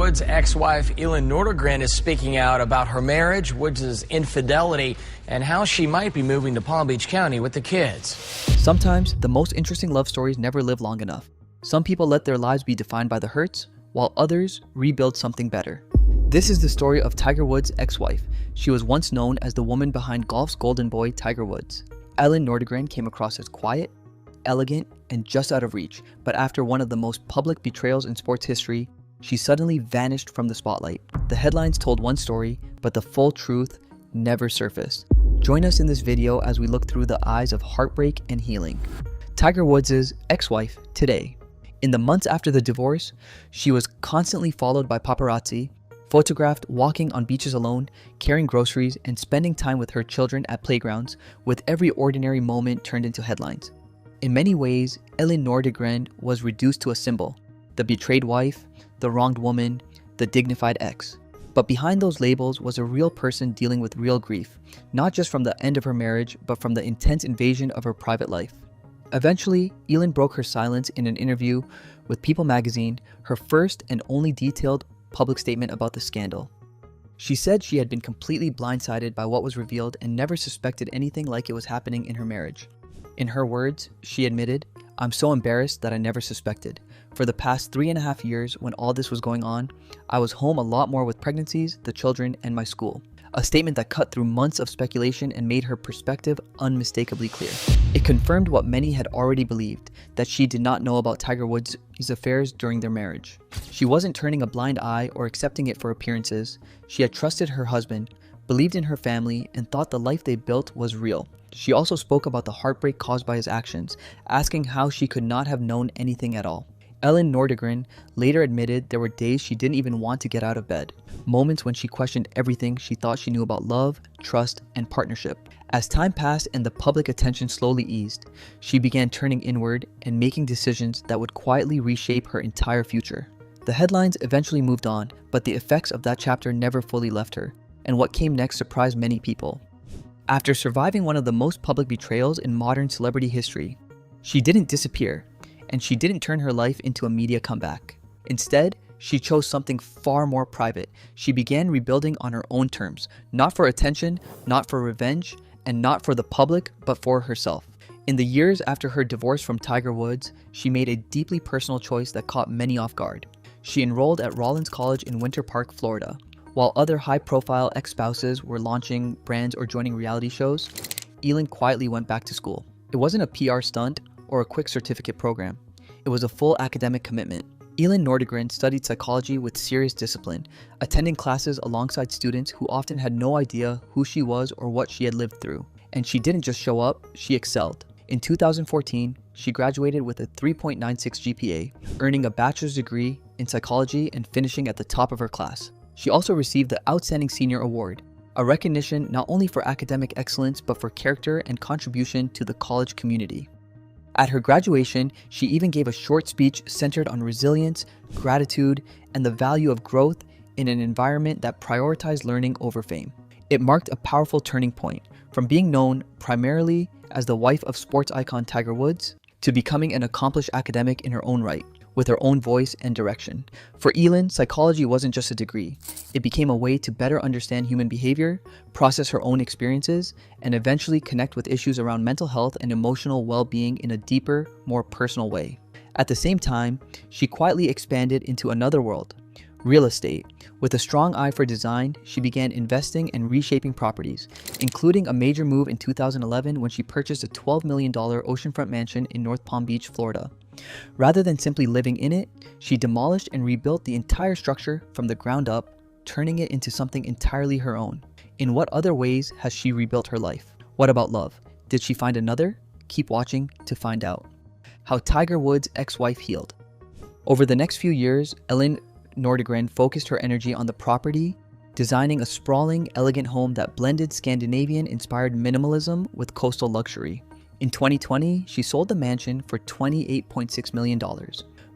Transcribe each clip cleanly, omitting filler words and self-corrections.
Woods' ex-wife Elin Nordegren is speaking out about her marriage, Woods' infidelity, and how she might be moving to Palm Beach County with the kids. Sometimes, the most interesting love stories never live long enough. Some people let their lives be defined by the hurts, while others rebuild something better. This is the story of Tiger Woods' ex-wife. She was once known as the woman behind golf's golden boy, Tiger Woods. Elin Nordegren came across as quiet, elegant, and just out of reach, but after one of the most public betrayals in sports history, she suddenly vanished from the spotlight. The headlines told one story, but the full truth never surfaced. Join us in this video as we look through the eyes of heartbreak and healing. Tiger Woods' ex-wife today. In the months after the divorce, she was constantly followed by paparazzi, photographed walking on beaches alone, carrying groceries, and spending time with her children at playgrounds, with every ordinary moment turned into headlines. In many ways, Elin Nordegren was reduced to a symbol: the betrayed wife, the wronged woman, the dignified ex. But behind those labels was a real person dealing with real grief, not just from the end of her marriage, but from the intense invasion of her private life. Eventually, Elin broke her silence in an interview with People magazine, her first and only detailed public statement about the scandal. She said she had been completely blindsided by what was revealed and never suspected anything like it was happening in her marriage. In her words, she admitted, "I'm so embarrassed that I never suspected. For the past 3.5 years, when all this was going on, I was home a lot more with pregnancies, the children, and my school." A statement that cut through months of speculation and made her perspective unmistakably clear. It confirmed what many had already believed, that she did not know about Tiger Woods' affairs during their marriage. She wasn't turning a blind eye or accepting it for appearances. She had trusted her husband, believed in her family, and thought the life they built was real. She also spoke about the heartbreak caused by his actions, asking how she could not have known anything at all. Elin Nordegren later admitted there were days she didn't even want to get out of bed, moments when she questioned everything she thought she knew about love, trust, and partnership. As time passed and the public attention slowly eased, she began turning inward and making decisions that would quietly reshape her entire future. The headlines eventually moved on, but the effects of that chapter never fully left her, and what came next surprised many people. After surviving one of the most public betrayals in modern celebrity history, she didn't disappear, and she didn't turn her life into a media comeback. Instead, she chose something far more private. She began rebuilding on her own terms, not for attention, not for revenge, and not for the public, but for herself. In the years after her divorce from Tiger Woods, she made a deeply personal choice that caught many off guard. She enrolled at Rollins College in Winter Park, Florida. While other high-profile ex-spouses were launching brands or joining reality shows, Elin quietly went back to school. It wasn't a PR stunt or a quick certificate program. It was a full academic commitment. Elin Nordegren studied psychology with serious discipline, attending classes alongside students who often had no idea who she was or what she had lived through. And she didn't just show up, she excelled. In 2014, she graduated with a 3.96 GPA, earning a bachelor's degree in psychology and finishing at the top of her class. She also received the Outstanding Senior Award, a recognition not only for academic excellence but for character and contribution to the college community. At her graduation, she even gave a short speech centered on resilience, gratitude, and the value of growth in an environment that prioritized learning over fame. It marked a powerful turning point, from being known primarily as the wife of sports icon Tiger Woods to becoming an accomplished academic in her own right, with her own voice and direction. For Elin, psychology wasn't just a degree. It became a way to better understand human behavior, process her own experiences, and eventually connect with issues around mental health and emotional well-being in a deeper, more personal way. At the same time, she quietly expanded into another world, real estate. With a strong eye for design, she began investing and reshaping properties, including a major move in 2011 when she purchased a $12 million oceanfront mansion in North Palm Beach, Florida. Rather than simply living in it, she demolished and rebuilt the entire structure from the ground up, turning it into something entirely her own. In what other ways has she rebuilt her life? What about love? Did she find another? Keep watching to find out. How Tiger Woods' ex-wife healed. Over the next few years, Elin Nordegren focused her energy on the property, designing a sprawling, elegant home that blended Scandinavian-inspired minimalism with coastal luxury. In 2020, she sold the mansion for $28.6 million,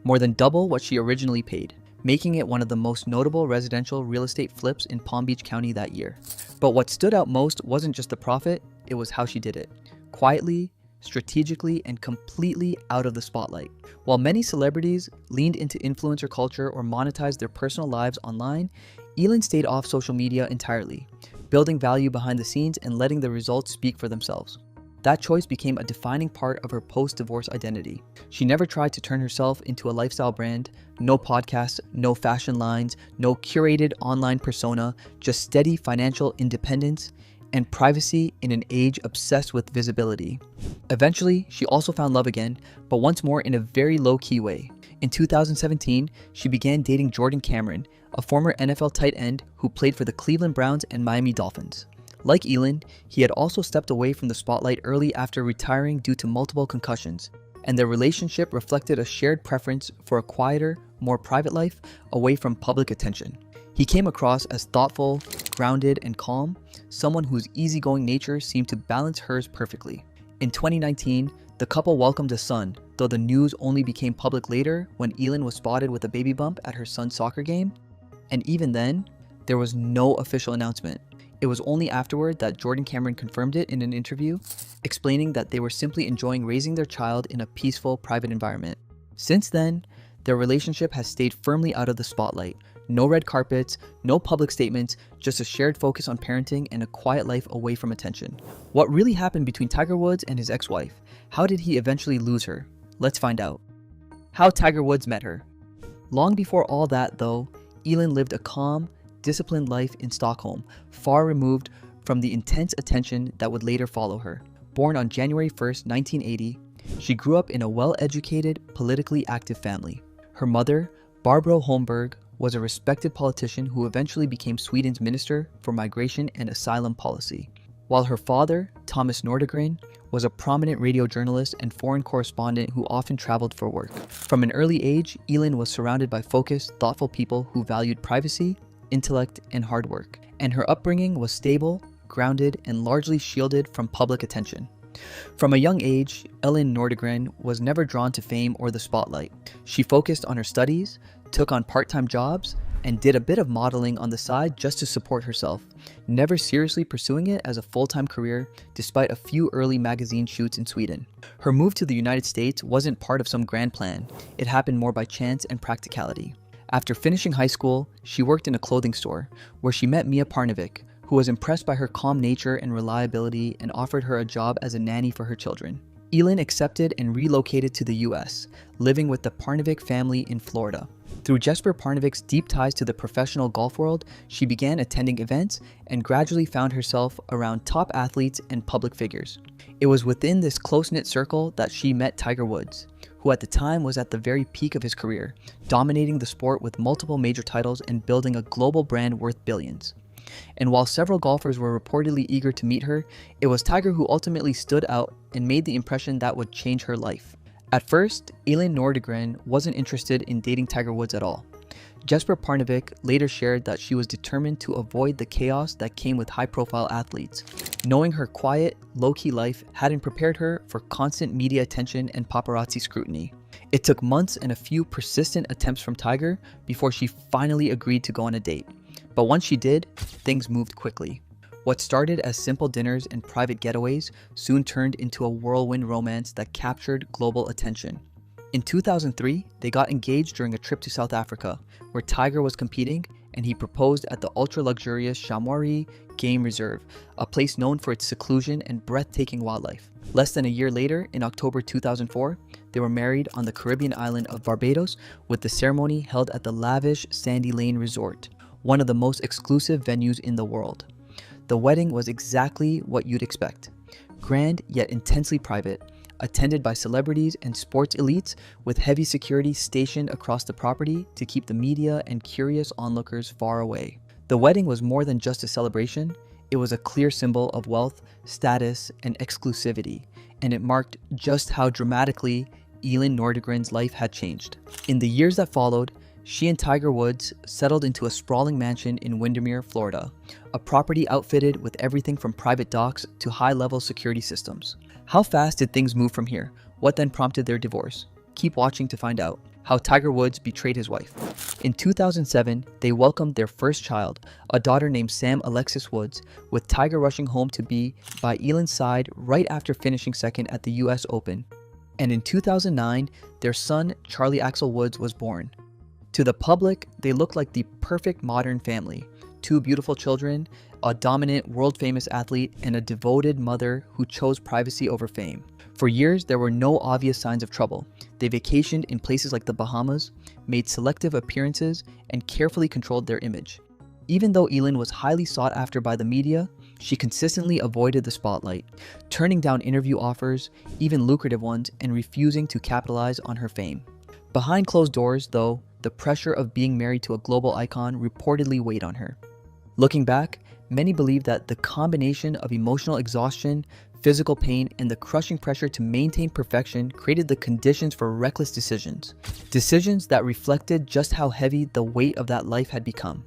more than double what she originally paid, making it one of the most notable residential real estate flips in Palm Beach County that year. But what stood out most wasn't just the profit, it was how she did it. Quietly, strategically and completely out of the spotlight. While many celebrities leaned into influencer culture or monetized their personal lives online, Elin stayed off social media entirely, building value behind the scenes and letting the results speak for themselves. That choice became a defining part of her post-divorce identity. She never tried to turn herself into a lifestyle brand. No podcasts, no fashion lines, no curated online persona, just steady financial independence and privacy in an age obsessed with visibility. Eventually, she also found love again, but once more in a very low-key way. In 2017, she began dating Jordan Cameron, a former NFL tight end who played for the Cleveland Browns and Miami Dolphins. Like Elin, he had also stepped away from the spotlight early after retiring due to multiple concussions, and their relationship reflected a shared preference for a quieter, more private life away from public attention. He came across as thoughtful, grounded, and calm, someone whose easygoing nature seemed to balance hers perfectly. In 2019, the couple welcomed a son, though the news only became public later when Elin was spotted with a baby bump at her son's soccer game. And even then, there was no official announcement. It was only afterward that Jordan Cameron confirmed it in an interview, explaining that they were simply enjoying raising their child in a peaceful, private environment. Since then, their relationship has stayed firmly out of the spotlight. No red carpets, no public statements, just a shared focus on parenting and a quiet life away from attention. What really happened between Tiger Woods and his ex-wife? How did he eventually lose her? Let's find out. How Tiger Woods met her. Long before all that, though, Elin lived a calm, disciplined life in Stockholm, far removed from the intense attention that would later follow her. Born on January 1st, 1980, she grew up in a well-educated, politically active family. Her mother, Barbro Holmberg, was a respected politician who eventually became Sweden's Minister for Migration and Asylum Policy, while her father, Thomas Nordegren, was a prominent radio journalist and foreign correspondent who often traveled for work. From an early age, Elin was surrounded by focused, thoughtful people who valued privacy, intellect, and hard work, and her upbringing was stable, grounded, and largely shielded from public attention. From a young age, Elin Nordegren was never drawn to fame or the spotlight. She focused on her studies, took on part-time jobs, and did a bit of modeling on the side just to support herself, never seriously pursuing it as a full-time career despite a few early magazine shoots in Sweden. Her move to the United States wasn't part of some grand plan. It happened more by chance and practicality. After finishing high school, she worked in a clothing store, where she met Mia Parnevik, who was impressed by her calm nature and reliability and offered her a job as a nanny for her children. Elin accepted and relocated to the US, living with the Parnevik family in Florida. Through Jesper Parnevik's deep ties to the professional golf world, she began attending events and gradually found herself around top athletes and public figures. It was within this close-knit circle that she met Tiger Woods, who at the time was at the very peak of his career, dominating the sport with multiple major titles and building a global brand worth billions. And while several golfers were reportedly eager to meet her, it was Tiger who ultimately stood out and made the impression that would change her life. At first, Elin Nordegren wasn't interested in dating Tiger Woods at all. Jesper Parnevik later shared that she was determined to avoid the chaos that came with high-profile athletes, knowing her quiet, low-key life hadn't prepared her for constant media attention and paparazzi scrutiny. It took months and a few persistent attempts from Tiger before she finally agreed to go on a date. But once she did, things moved quickly. What started as simple dinners and private getaways soon turned into a whirlwind romance that captured global attention. In 2003, they got engaged during a trip to South Africa, where Tiger was competing, and he proposed at the ultra-luxurious Shamwari Game Reserve, a place known for its seclusion and breathtaking wildlife. Less than a year later, in October 2004, they were married on the Caribbean island of Barbados, with the ceremony held at the lavish Sandy Lane Resort, one of the most exclusive venues in the world. The wedding was exactly what you'd expect. Grand yet intensely private, attended by celebrities and sports elites, with heavy security stationed across the property to keep the media and curious onlookers far away. The wedding was more than just a celebration. It was a clear symbol of wealth, status, and exclusivity, and it marked just how dramatically Elin Nordegren's life had changed. In the years that followed, she and Tiger Woods settled into a sprawling mansion in Windermere, Florida, a property outfitted with everything from private docks to high-level security systems. How fast did things move from here? What then prompted their divorce? Keep watching to find out. how Tiger Woods betrayed his wife. In 2007, they welcomed their first child, a daughter named Sam Alexis Woods, with Tiger rushing home to be by Elin's side right after finishing second at the US Open. And in 2009, their son, Charlie Axel Woods, was born. To the public, they looked like the perfect modern family. 2 beautiful children, a dominant world-famous athlete, and a devoted mother who chose privacy over fame. For years, there were no obvious signs of trouble. They vacationed in places like the Bahamas, made selective appearances, and carefully controlled their image. Even though Elin was highly sought after by the media, she consistently avoided the spotlight, turning down interview offers, even lucrative ones, and refusing to capitalize on her fame. Behind closed doors, though, the pressure of being married to a global icon reportedly weighed on her. Looking back, many believe that the combination of emotional exhaustion, physical pain, and the crushing pressure to maintain perfection created the conditions for reckless decisions. Decisions that reflected just how heavy the weight of that life had become.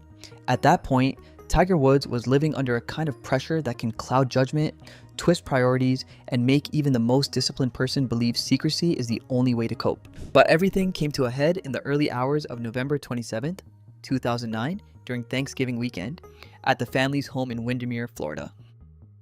At that point, Tiger Woods was living under a kind of pressure that can cloud judgment, twist priorities, and make even the most disciplined person believe secrecy is the only way to cope. But everything came to a head in the early hours of November 27th, 2009, during Thanksgiving weekend, at the family's home in Windermere, Florida.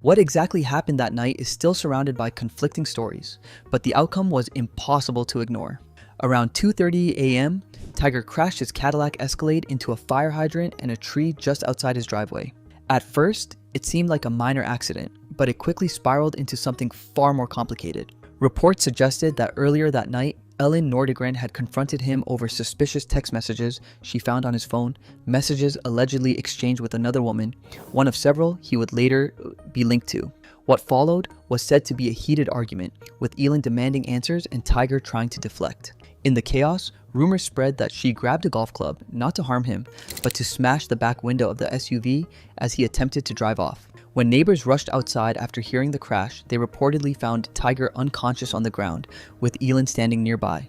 What exactly happened that night is still surrounded by conflicting stories, but the outcome was impossible to ignore. Around 2:30 a.m., Tiger crashed his Cadillac Escalade into a fire hydrant and a tree just outside his driveway. At first, it seemed like a minor accident, but it quickly spiraled into something far more complicated. Reports suggested that earlier that night, Elin Nordegren had confronted him over suspicious text messages she found on his phone, messages allegedly exchanged with another woman, one of several he would later be linked to. What followed was said to be a heated argument, with Elin demanding answers and Tiger trying to deflect. In the chaos, rumors spread that she grabbed a golf club, not to harm him, but to smash the back window of the SUV as he attempted to drive off. When neighbors rushed outside after hearing the crash, they reportedly found Tiger unconscious on the ground, with Elin standing nearby.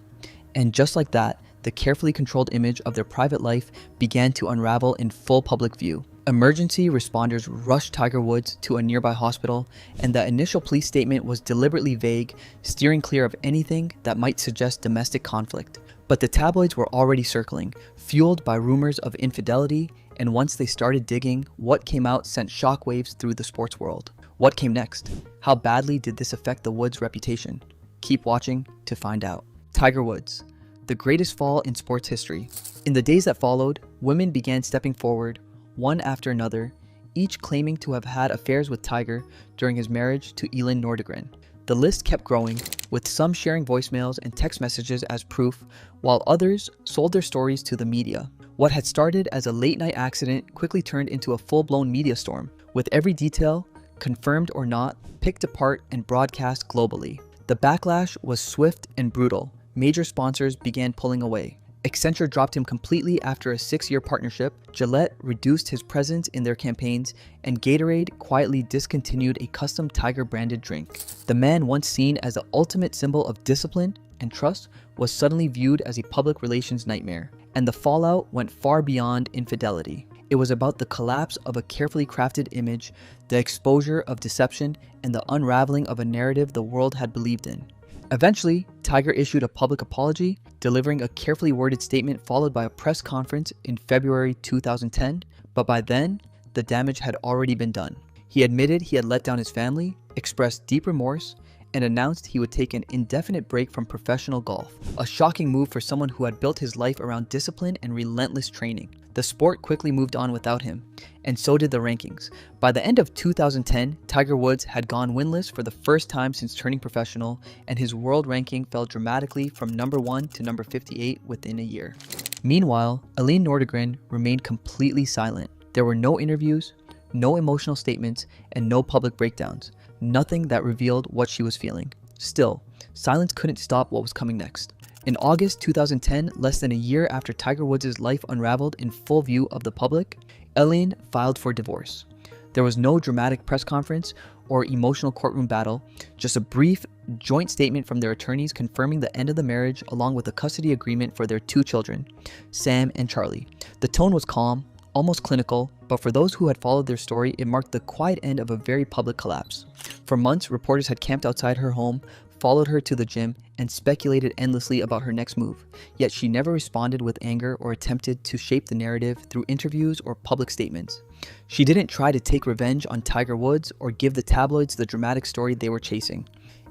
And just like that, the carefully controlled image of their private life began to unravel in full public view. Emergency responders rushed Tiger Woods to a nearby hospital, and the initial police statement was deliberately vague, steering clear of anything that might suggest domestic conflict. But the tabloids were already circling, fueled by rumors of infidelity, and once they started digging, what came out sent shockwaves through the sports world. What came next? How badly did this affect the Woods' reputation? Keep watching to find out. Tiger Woods, the greatest fall in sports history. In the days that followed, women began stepping forward, one after another, each claiming to have had affairs with Tiger during his marriage to Elin Nordegren. The list kept growing, with some sharing voicemails and text messages as proof, while others sold their stories to the media. What had started as a late-night accident quickly turned into a full-blown media storm, with every detail, confirmed or not, picked apart and broadcast globally. The backlash was swift and brutal. Major sponsors began pulling away. Accenture dropped him completely after a 6-year partnership, Gillette reduced his presence in their campaigns, and Gatorade quietly discontinued a custom Tiger-branded drink. The man once seen as the ultimate symbol of discipline and trust was suddenly viewed as a public relations nightmare, and the fallout went far beyond infidelity. It was about the collapse of a carefully crafted image, the exposure of deception, and the unraveling of a narrative the world had believed in. Eventually, Tiger issued a public apology, delivering a carefully worded statement followed by a press conference in February 2010, but by then, the damage had already been done. He admitted he had let down his family, expressed deep remorse, and announced he would take an indefinite break from professional golf, a shocking move for someone who had built his life around discipline and relentless training. The sport quickly moved on without him, and so did the rankings. By the end of 2010, Tiger Woods had gone winless for the first time since turning professional, and his world ranking fell dramatically from number 1 to number 58 within a year. Meanwhile, Elin Nordegren remained completely silent. There were no interviews, no emotional statements, and no public breakdowns. Nothing that revealed what she was feeling. Still, silence couldn't stop what was coming next. In August 2010, less than a year after Tiger Woods' life unraveled in full view of the public, Elin filed for divorce. There was no dramatic press conference or emotional courtroom battle, just a brief joint statement from their attorneys confirming the end of the marriage along with a custody agreement for their 2 children, Sam and Charlie. The tone was calm, almost clinical, But for those who had followed their story, it marked the quiet end of a very public collapse. For months, reporters had camped outside her home, followed her to the gym, and speculated endlessly about her next move. Yet she never responded with anger or attempted to shape the narrative through interviews or public statements. She didn't try to take revenge on Tiger Woods or give the tabloids the dramatic story they were chasing.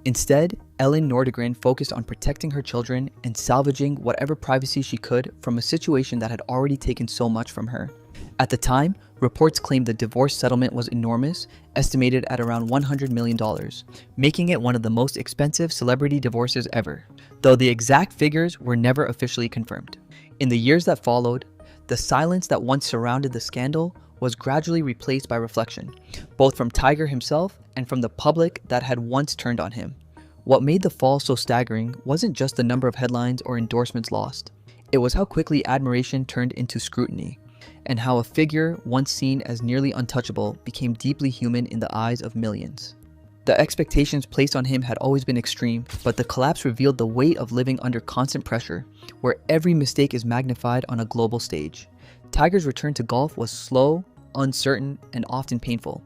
Instead, Elin Nordegren focused on protecting her children and salvaging whatever privacy she could from a situation that had already taken so much from her. At the time, reports claimed the divorce settlement was enormous, estimated at around $100 million, making it one of the most expensive celebrity divorces ever, though the exact figures were never officially confirmed. In the years that followed, the silence that once surrounded the scandal was gradually replaced by reflection, both from Tiger himself and from the public that had once turned on him. What made the fall so staggering wasn't just the number of headlines or endorsements lost. It was how quickly admiration turned into scrutiny, and how a figure once seen as nearly untouchable became deeply human in the eyes of millions. The expectations placed on him had always been extreme, but the collapse revealed the weight of living under constant pressure, where every mistake is magnified on a global stage. Tiger's return to golf was slow, uncertain, and often painful.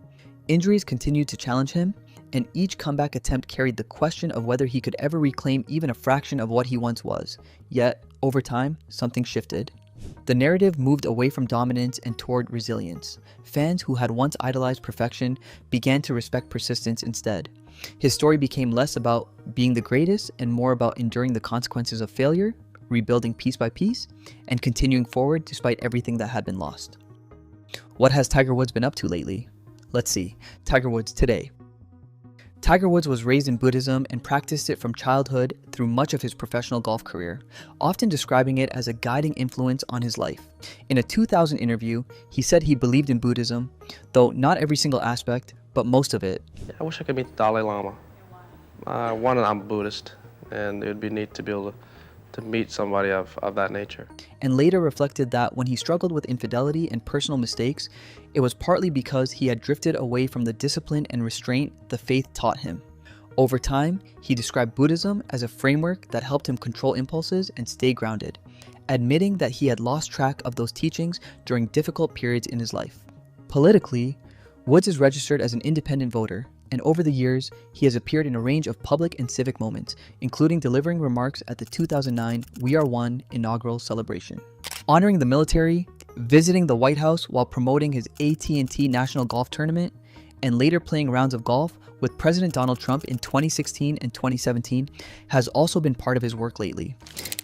Injuries continued to challenge him, and each comeback attempt carried the question of whether he could ever reclaim even a fraction of what he once was. Yet, over time, something shifted. The narrative moved away from dominance and toward resilience. Fans who had once idolized perfection began to respect persistence instead. His story became less about being the greatest and more about enduring the consequences of failure, rebuilding piece by piece, and continuing forward despite everything that had been lost. What has Tiger Woods been up to lately? Let's see. Tiger Woods today. Tiger Woods was raised in Buddhism and practiced it from childhood through much of his professional golf career, often describing it as a guiding influence on his life. In a 2000 interview, he said he believed in Buddhism, though not every single aspect, but most of it. I wish I could meet the Dalai Lama. One, I'm Buddhist, and it would be neat to be able to meet somebody of that nature. And later reflected that when he struggled with infidelity and personal mistakes, it was partly because he had drifted away from the discipline and restraint the faith taught him. Over time, he described Buddhism as a framework that helped him control impulses and stay grounded, admitting that he had lost track of those teachings during difficult periods in his life. Politically, Woods is registered as an independent voter, and over the years, he has appeared in a range of public and civic moments, including delivering remarks at the 2009 We Are One inaugural celebration, honoring the military, visiting the White House while promoting his AT&T National Golf Tournament, and later playing rounds of golf with President Donald Trump in 2016 and 2017 has also been part of his work lately.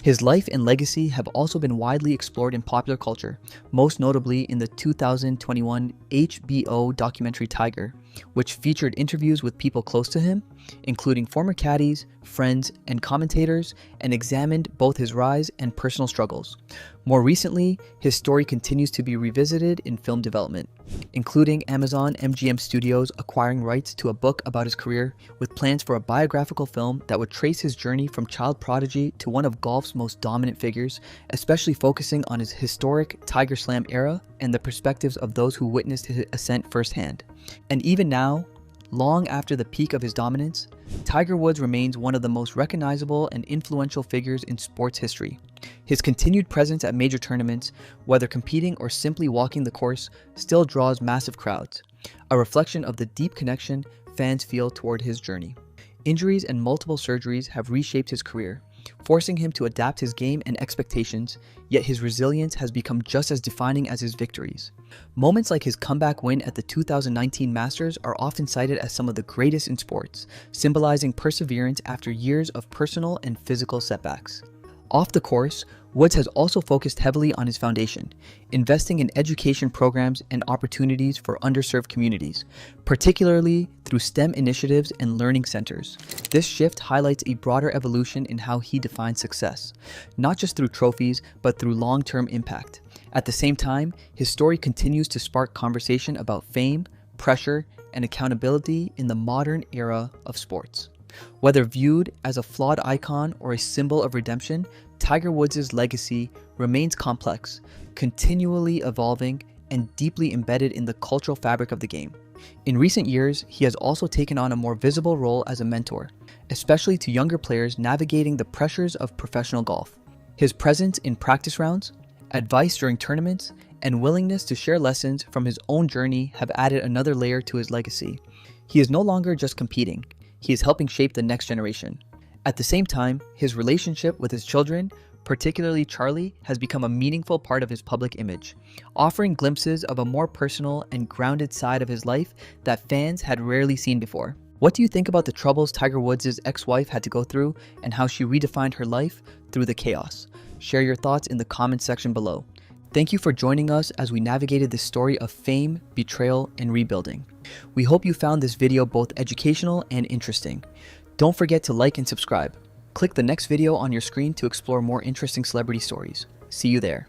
His life and legacy have also been widely explored in popular culture, most notably in the 2021 HBO documentary Tiger, which featured interviews with people close to him, including former caddies, friends, and commentators, and examined both his rise and personal struggles. More recently, his story continues to be revisited in film development, including Amazon MGM Studios acquiring rights to a book about his career, with plans for a biographical film that would trace his journey from child prodigy to one of golf's most dominant figures, especially focusing on his historic Tiger Slam era and the perspectives of those who witnessed his ascent firsthand. And even now, long after the peak of his dominance, Tiger Woods remains one of the most recognizable and influential figures in sports history. His continued presence at major tournaments, whether competing or simply walking the course, still draws massive crowds, a reflection of the deep connection fans feel toward his journey. Injuries and multiple surgeries have reshaped his career, forcing him to adapt his game and expectations, yet his resilience has become just as defining as his victories. Moments like his comeback win at the 2019 Masters are often cited as some of the greatest in sports, symbolizing perseverance after years of personal and physical setbacks. Off the course, Woods has also focused heavily on his foundation, investing in education programs and opportunities for underserved communities, particularly through STEM initiatives and learning centers. This shift highlights a broader evolution in how he defines success, not just through trophies, but through long-term impact. At the same time, his story continues to spark conversation about fame, pressure, and accountability in the modern era of sports. Whether viewed as a flawed icon or a symbol of redemption, Tiger Woods' legacy remains complex, continually evolving, and deeply embedded in the cultural fabric of the game. In recent years, he has also taken on a more visible role as a mentor, especially to younger players navigating the pressures of professional golf. His presence in practice rounds, Advice during tournaments and willingness to share lessons from his own journey have added another layer to his legacy. He is no longer just competing, he is helping shape the next generation. At the same time, his relationship with his children, particularly Charlie, has become a meaningful part of his public image, offering glimpses of a more personal and grounded side of his life that fans had rarely seen before. What do you think about the troubles Tiger Woods' ex-wife had to go through and how she redefined her life through the chaos? Share your thoughts in the comments section below. Thank you for joining us as we navigated this story of fame, betrayal, and rebuilding. We hope you found this video both educational and interesting. Don't forget to like and subscribe. Click the next video on your screen to explore more interesting celebrity stories. See you there.